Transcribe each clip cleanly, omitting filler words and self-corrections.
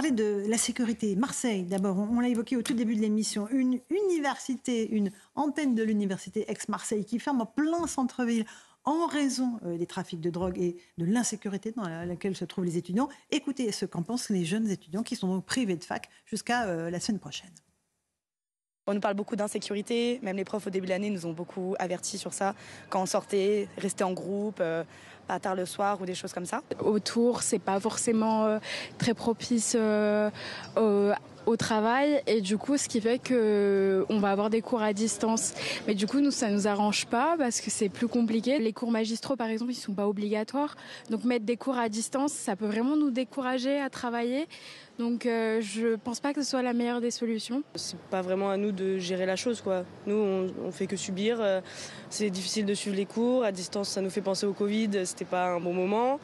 parler de la sécurité. Marseille, d'abord, on l'a évoqué au tout début de l'émission, une université, une antenne de l'université ex-Marseille qui ferme en plein centre-ville en raison des trafics de drogue et de l'insécurité dans laquelle se trouvent les étudiants. Écoutez ce qu'en pensent les jeunes étudiants qui sont donc privés de fac jusqu'à la semaine prochaine. On nous parle beaucoup d'insécurité, même les profs au début de l'année nous ont beaucoup avertis sur ça. Quand on sortait, rester en groupe, pas tard le soir ou des choses comme ça. Autour, c'est pas forcément très propice au travail et du coup ce qui fait qu'on va avoir des cours à distance. Mais du coup nous ça nous arrange pas parce que c'est plus compliqué. Les cours magistraux par exemple ils sont pas obligatoires. Donc mettre des cours à distance ça peut vraiment nous décourager à travailler. Donc je pense pas que ce soit la meilleure des solutions. C'est pas vraiment à nous de gérer la chose quoi. Nous on fait que subir. C'est difficile de suivre les cours. À distance ça nous fait penser au Covid. C'était pas un bon moment.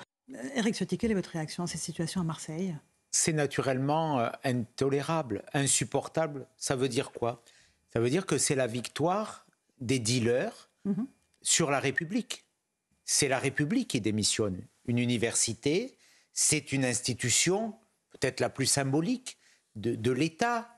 Éric Ciotti, quelle est votre réaction à cette situation à Marseille ? C'est naturellement intolérable, insupportable. Ça veut dire quoi ? Ça veut dire que c'est la victoire des dealers sur la République. C'est la République qui démissionne. Une université, c'est une institution peut-être la plus symbolique de l'État.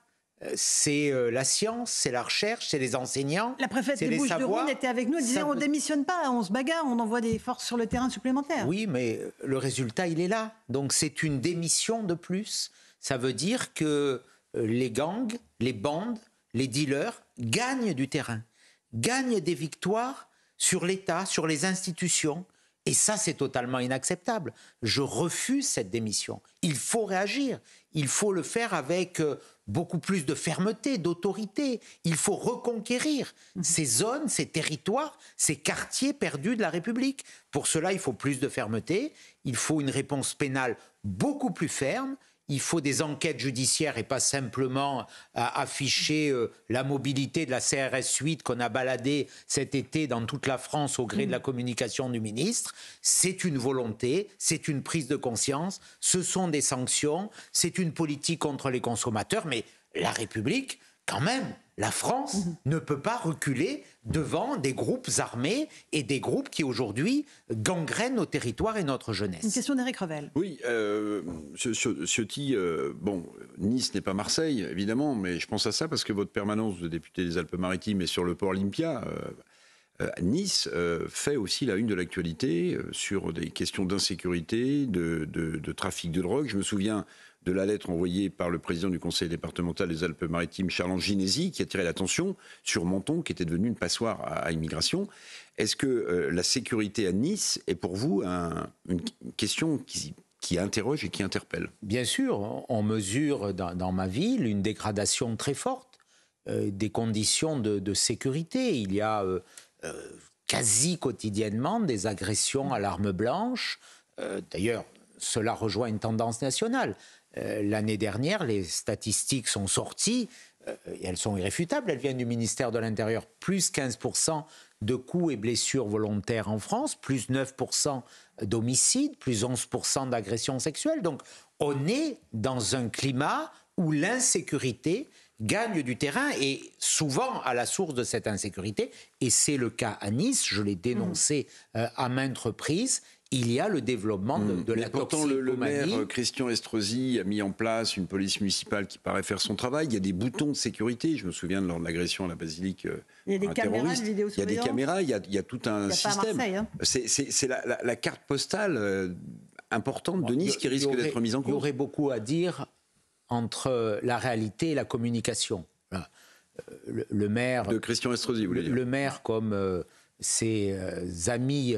C'est la science, c'est la recherche, c'est les enseignants. La préfète des Bouches-du-Rhône était avec nous, elle disait on ne démissionne pas, on se bagarre, on envoie des forces sur le terrain supplémentaires. Oui, mais le résultat, il est là. Donc c'est une démission de plus. Ça veut dire que les gangs, les bandes, les dealers gagnent du terrain, gagnent des victoires sur l'État, sur les institutions. Et ça, c'est totalement inacceptable. Je refuse cette démission. Il faut réagir. Il faut le faire avec beaucoup plus de fermeté, d'autorité. Il faut reconquérir ces zones, ces territoires, ces quartiers perdus de la République. Pour cela, il faut plus de fermeté. Il faut une réponse pénale beaucoup plus ferme. Il faut des enquêtes judiciaires et pas simplement afficher la mobilité de la CRS 8 qu'on a baladée cet été dans toute la France au gré de la communication du ministre. C'est une volonté, c'est une prise de conscience, ce sont des sanctions, c'est une politique contre les consommateurs, mais la République, quand même, la France ne peut pas reculer devant des groupes armés et des groupes qui aujourd'hui gangrènent nos territoires et notre jeunesse. Une question d'Éric Revel. Oui, Ciotti, bon, Nice n'est pas Marseille, évidemment, mais je pense à ça parce que votre permanence de député des Alpes-Maritimes est sur le port Olympia. Nice fait aussi la une de l'actualité sur des questions d'insécurité, de trafic de drogue. Je me souviens de la lettre envoyée par le président du conseil départemental des Alpes-Maritimes, Charles Ginesi, qui attirait l'attention sur Menton, qui était devenu une passoire à immigration. Est-ce que la sécurité à Nice est pour vous une question qui interroge et qui interpelle ? Bien sûr, on mesure dans ma ville une dégradation très forte des conditions de sécurité. Il y a quasi quotidiennement des agressions à l'arme blanche. D'ailleurs, cela rejoint une tendance nationale. L'année dernière, les statistiques sont sorties, et elles sont irréfutables, elles viennent du ministère de l'Intérieur, plus 15% de coups et blessures volontaires en France, plus 9% d'homicides, plus 11% d'agressions sexuelles. Donc on est dans un climat où l'insécurité gagne du terrain et souvent à la source de cette insécurité, et c'est le cas à Nice, je l'ai dénoncé à maintes reprises, il y a le développement de la toxicomanie. Pourtant, le maire Christian Estrosi a mis en place une police municipale qui paraît faire son travail. Il y a des boutons de sécurité. Je me souviens de lors de l'agression à la basilique. Il y a des caméras de vidéosurveillance. Il y a des caméras, il y a tout un système. Pas à Marseille, hein. C'est la carte postale importante de Nice qui risque d'être mise en cause. Il y aurait beaucoup à dire entre la réalité et la communication. Le maire... De Christian Estrosi, vous voulez dire. Le maire, comme ses amis...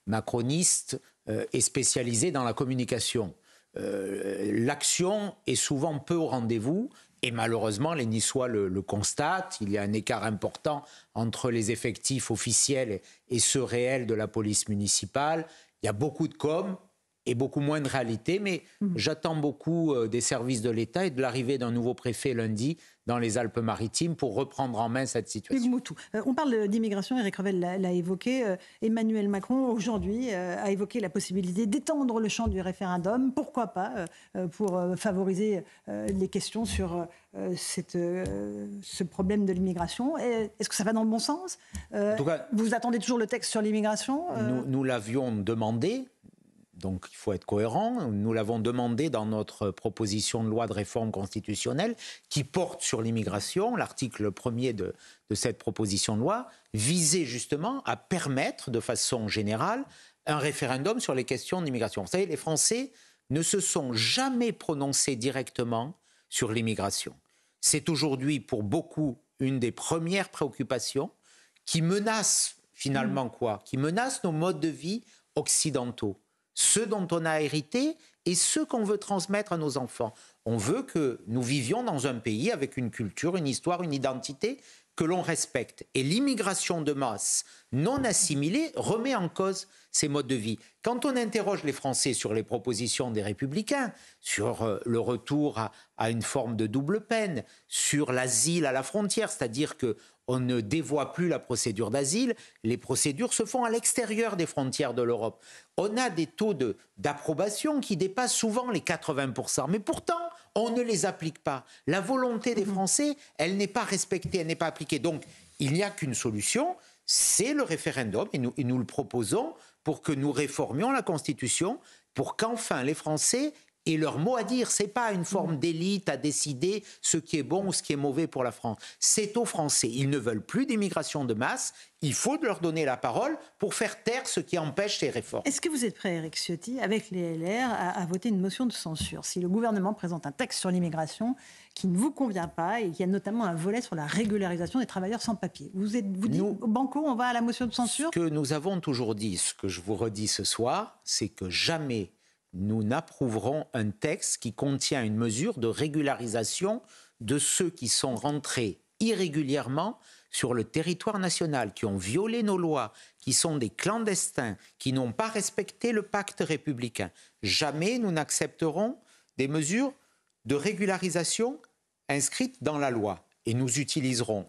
macroniste est spécialisé dans la communication. L'action est souvent peu au rendez-vous et malheureusement les Niçois le constatent. Il y a un écart important entre les effectifs officiels et ceux réels de la police municipale. Il y a beaucoup de com' et beaucoup moins de réalité, mais j'attends beaucoup des services de l'État et de l'arrivée d'un nouveau préfet lundi dans les Alpes-Maritimes pour reprendre en main cette situation. On parle d'immigration, Éric Revel l'a évoqué. Emmanuel Macron, aujourd'hui, a évoqué la possibilité d'étendre le champ du référendum. Pourquoi pas, pour favoriser les questions sur ce problème de l'immigration. Est-ce que ça va dans le bon sens ? En tout cas, vous attendez toujours le texte sur l'immigration ? Nous l'avions demandé Donc il faut être cohérent. Nous l'avons demandé dans notre proposition de loi de réforme constitutionnelle qui porte sur l'immigration. L'article 1er de cette proposition de loi visait justement à permettre de façon générale un référendum sur les questions d'immigration. Vous savez, les Français ne se sont jamais prononcés directement sur l'immigration. C'est aujourd'hui pour beaucoup une des premières préoccupations qui menace finalement quoi ? Qui menace nos modes de vie occidentaux. Ceux dont on a hérité et ceux qu'on veut transmettre à nos enfants. On veut que nous vivions dans un pays avec une culture, une histoire, une identité que l'on respecte. Et l'immigration de masse non assimilée remet en cause ces modes de vie. Quand on interroge les Français sur les propositions des Républicains, sur le retour à une forme de double peine, sur l'asile à la frontière, c'est-à-dire qu'on ne dévoie plus la procédure d'asile, les procédures se font à l'extérieur des frontières de l'Europe. On a des taux d'approbation qui dépassent souvent les 80%, mais pourtant, on ne les applique pas. La volonté des Français, elle n'est pas respectée, elle n'est pas appliquée. Donc, il n'y a qu'une solution, c'est le référendum, et nous le proposons pour que nous réformions la Constitution, pour qu'enfin les Français aient leur mot à dire. Ce n'est pas une forme d'élite à décider ce qui est bon ou ce qui est mauvais pour la France. C'est aux Français. Ils ne veulent plus d'immigration de masse. Il faut leur donner la parole pour faire taire ce qui empêche ces réformes. Est-ce que vous êtes prêt, Éric Ciotti, avec les LR, à voter une motion de censure si le gouvernement présente un texte sur l'immigration qui ne vous convient pas et qui a notamment un volet sur la régularisation des travailleurs sans papier? Vous dites, banco, on va à la motion de censure? Ce que nous avons toujours dit, ce que je vous redis ce soir, c'est que jamais nous n'approuverons un texte qui contient une mesure de régularisation de ceux qui sont rentrés irrégulièrement sur le territoire national, qui ont violé nos lois, qui sont des clandestins, qui n'ont pas respecté le pacte républicain. Jamais nous n'accepterons des mesures de régularisation inscrites dans la loi. Et nous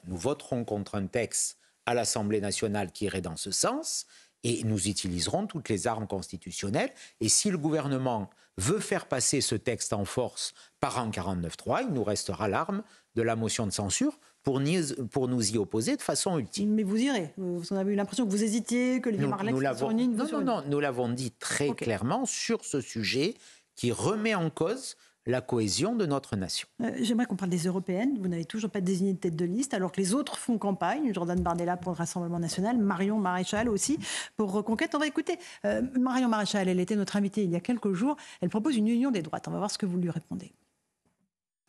voterons contre un texte à l'Assemblée nationale qui irait dans ce sens, et nous utiliserons toutes les armes constitutionnelles. Et si le gouvernement veut faire passer ce texte en force par un 49.3, il nous restera l'arme de la motion de censure pour nous y opposer de façon ultime. Mais vous irez. On avait eu l'impression que vous hésitiez, que Olivier Marleix était sur une ligne. Non, nous l'avons dit très clairement sur ce sujet qui remet en cause la cohésion de notre nation. J'aimerais qu'on parle des européennes. Vous n'avez toujours pas désigné de tête de liste, alors que les autres font campagne. Jordan Bardella pour le Rassemblement national, Marion Maréchal aussi pour Reconquête. On va écouter Marion Maréchal. Elle était notre invitée il y a quelques jours. Elle propose une union des droites. On va voir ce que vous lui répondez.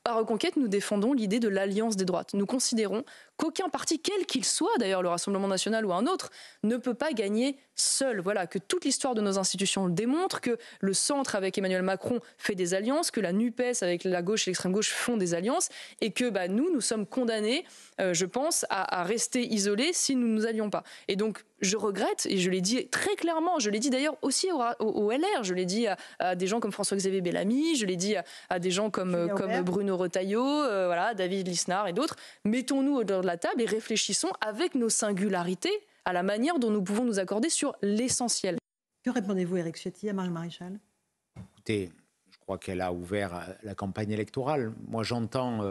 À Reconquête, nous défendons l'idée de l'alliance des droites. Nous considérons qu'aucun parti, quel qu'il soit, d'ailleurs le Rassemblement national ou un autre, ne peut pas gagner seul. Voilà, que toute l'histoire de nos institutions le démontre, que le centre avec Emmanuel Macron fait des alliances, que la NUPES avec la gauche et l'extrême gauche font des alliances, et que nous sommes condamnés, je pense, à rester isolés si nous ne nous allions pas. Et donc, je regrette, et je l'ai dit très clairement, je l'ai dit d'ailleurs aussi au LR, je l'ai dit à des gens comme François-Xavier Bellamy, je l'ai dit à des gens comme Bruno Retailleau, David Lisnard et d'autres. Mettons-nous autour de la table et réfléchissons avec nos singularités à la manière dont nous pouvons nous accorder sur l'essentiel. Que répondez-vous, Éric Ciotti, à Marion Maréchal? Écoutez, je crois qu'elle a ouvert la campagne électorale. Moi, j'entends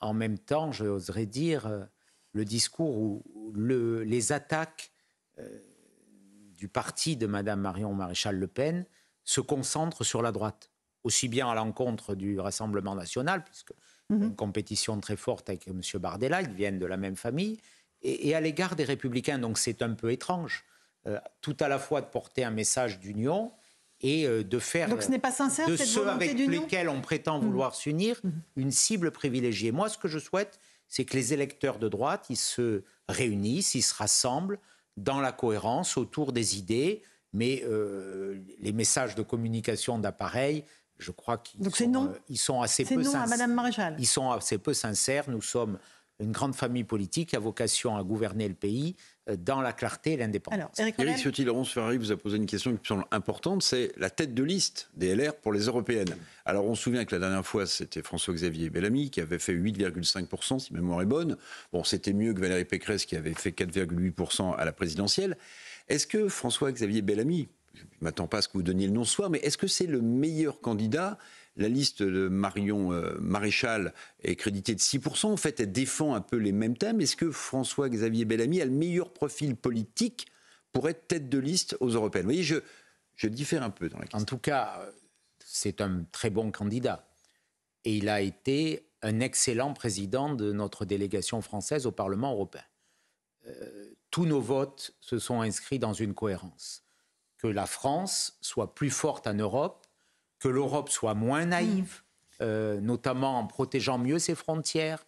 en même temps, j'oserais dire, le discours où les attaques du parti de Mme Marion Maréchal Le Pen se concentrent sur la droite, aussi bien à l'encontre du Rassemblement national, puisque une compétition très forte avec M. Bardella, ils viennent de la même famille, et à l'égard des Républicains. Donc c'est un peu étrange, tout à la fois de porter un message d'union et de faire donc ce n'est pas sincère, de cette ceux avec d'union lesquels on prétend vouloir s'unir une cible privilégiée. Moi, ce que je souhaite, c'est que les électeurs de droite, ils se réunissent, ils se rassemblent dans la cohérence autour des idées, mais les messages de communication d'appareil, je crois qu'ils sont assez peu sincères. C'est non à Mme Maréchal. Ils sont assez peu sincères. Nous sommes une grande famille politique qui a vocation à gouverner le pays dans la clarté et l'indépendance. Éric Ciotti, Laurence Ferrari vous a posé une question qui me semble importante, c'est la tête de liste des LR pour les européennes. Alors on se souvient que la dernière fois, c'était François-Xavier Bellamy qui avait fait 8,5%, si ma mémoire est bonne. Bon, c'était mieux que Valérie Pécresse qui avait fait 4,8% à la présidentielle. Est-ce que François-Xavier Bellamy, je ne m'attends pas à ce que vous donniez le nom ce soir, mais est-ce que c'est le meilleur candidat? La liste de Marion Maréchal est créditée de 6%. En fait, elle défend un peu les mêmes thèmes. Est-ce que François-Xavier Bellamy a le meilleur profil politique pour être tête de liste aux européennes? Vous voyez, Je diffère un peu dans la question. En tout cas, c'est un très bon candidat. Et il a été un excellent président de notre délégation française au Parlement européen. Tous nos votes se sont inscrits dans une cohérence. Que la France soit plus forte en Europe, que l'Europe soit moins naïve, notamment en protégeant mieux ses frontières,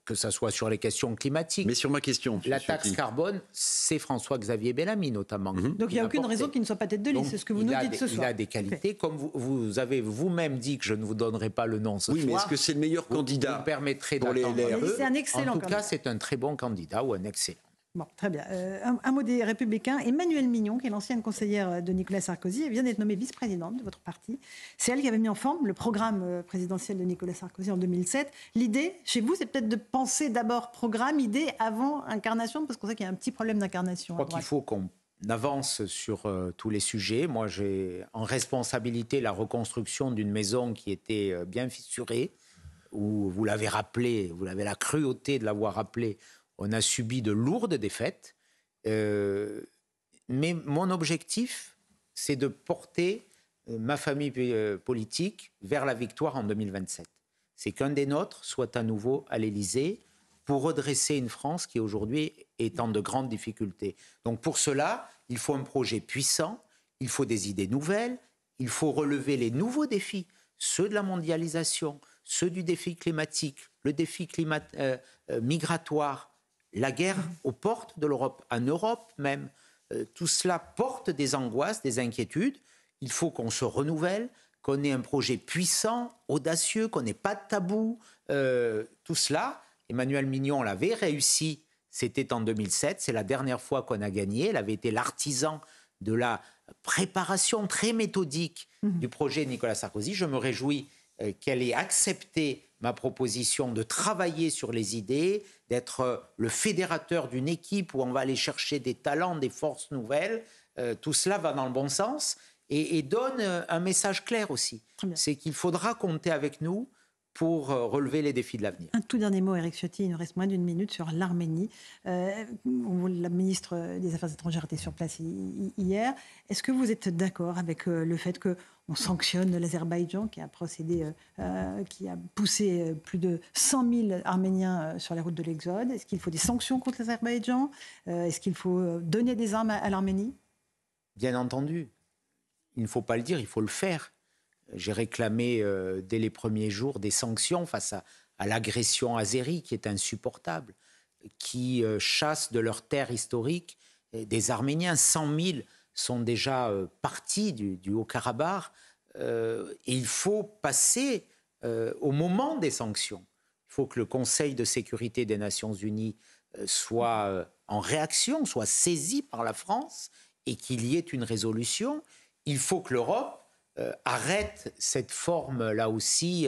que ce soit sur les questions climatiques. Mais sur ma question... La taxe carbone, c'est François-Xavier Bellamy notamment. Donc il n'y a aucune raison qu'il ne soit pas tête de liste, c'est ce que vous nous dites ce soir. Il a des qualités, comme vous avez vous-même dit que je ne vous donnerai pas le nom ce soir. Oui, mais est-ce que c'est le meilleur candidat vous me permettrez pour les LRE? C'est un excellent En tout candidat. cas, c'est un très bon candidat ou un excellent. Bon, très bien. Un mot des Républicains. Emmanuelle Mignon, qui est l'ancienne conseillère de Nicolas Sarkozy, elle vient d'être nommée vice-présidente de votre parti. C'est elle qui avait mis en forme le programme présidentiel de Nicolas Sarkozy en 2007. L'idée, chez vous, c'est peut-être de penser d'abord programme, idée, avant incarnation, parce qu'on sait qu'il y a un petit problème d'incarnation. Je crois qu'il faut qu'on avance sur tous les sujets. Moi, j'ai en responsabilité la reconstruction d'une maison qui était bien fissurée, où vous l'avez rappelé, vous avez la cruauté de l'avoir rappelé. On a subi de lourdes défaites, mais mon objectif, c'est de porter ma famille politique vers la victoire en 2027. C'est qu'un des nôtres soit à nouveau à l'Élysée pour redresser une France qui aujourd'hui est en de grandes difficultés. Donc pour cela, il faut un projet puissant, il faut des idées nouvelles, il faut relever les nouveaux défis, ceux de la mondialisation, ceux du défi climatique, le défi migratoire, la guerre aux portes de l'Europe, en Europe même. Tout cela porte des angoisses, des inquiétudes. Il faut qu'on se renouvelle, qu'on ait un projet puissant, audacieux, qu'on n'ait pas de tabou. Tout cela, Emmanuelle Mignon l'avait réussi, c'était en 2007, c'est la dernière fois qu'on a gagné. Elle avait été l'artisan de la préparation très méthodique du projet de Nicolas Sarkozy. Je me réjouis qu'elle ait accepté ma proposition de travailler sur les idées, d'être le fédérateur d'une équipe où on va aller chercher des talents, des forces nouvelles. Tout cela va dans le bon sens et donne un message clair aussi. C'est qu'il faudra compter avec nous pour relever les défis de l'avenir. Un tout dernier mot, Éric Ciotti, il nous reste moins d'une minute sur l'Arménie. La ministre des Affaires étrangères était sur place hier. Est-ce que vous êtes d'accord avec le fait qu'on sanctionne l'Azerbaïdjan qui a procédé, qui a poussé plus de 100 000 Arméniens sur les routes de l'Exode? Est-ce qu'il faut des sanctions contre l'Azerbaïdjan? Est-ce qu'il faut donner des armes à l'Arménie? Bien entendu. Il ne faut pas le dire, il faut le faire. J'ai réclamé dès les premiers jours des sanctions face à l'agression azérie qui est insupportable, qui chasse de leur terre historique des Arméniens. 100 000 sont déjà partis du Haut-Karabakh. Et il faut passer au moment des sanctions. Il faut que le Conseil de sécurité des Nations Unies soit en réaction, soit saisi par la France et qu'il y ait une résolution. Il faut que l'Europe arrête cette forme, là aussi,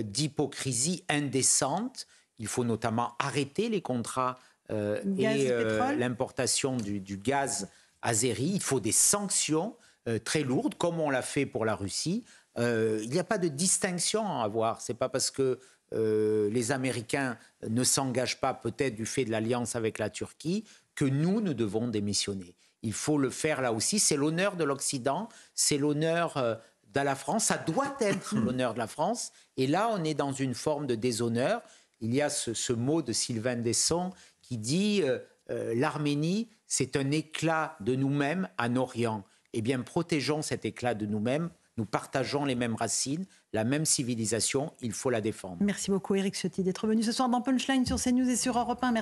d'hypocrisie indécente. Il faut notamment arrêter les contrats et l'importation du gaz azéri. Il faut des sanctions très lourdes, comme on l'a fait pour la Russie. Il n'y a pas de distinction à avoir. Ce n'est pas parce que les Américains ne s'engagent pas, peut-être du fait de l'alliance avec la Turquie, que nous devons démissionner. Il faut le faire là aussi. C'est l'honneur de l'Occident, c'est l'honneur de la France. Ça doit être l'honneur de la France. Et là, on est dans une forme de déshonneur. Il y a ce mot de Sylvain Tesson qui dit l'Arménie, c'est un éclat de nous-mêmes en Orient. Eh bien, protégeons cet éclat de nous-mêmes. Nous partageons les mêmes racines, la même civilisation. Il faut la défendre. Merci beaucoup, Éric Ciotti, d'être venu ce soir dans Punchline sur CNews et sur Europe 1. Merci.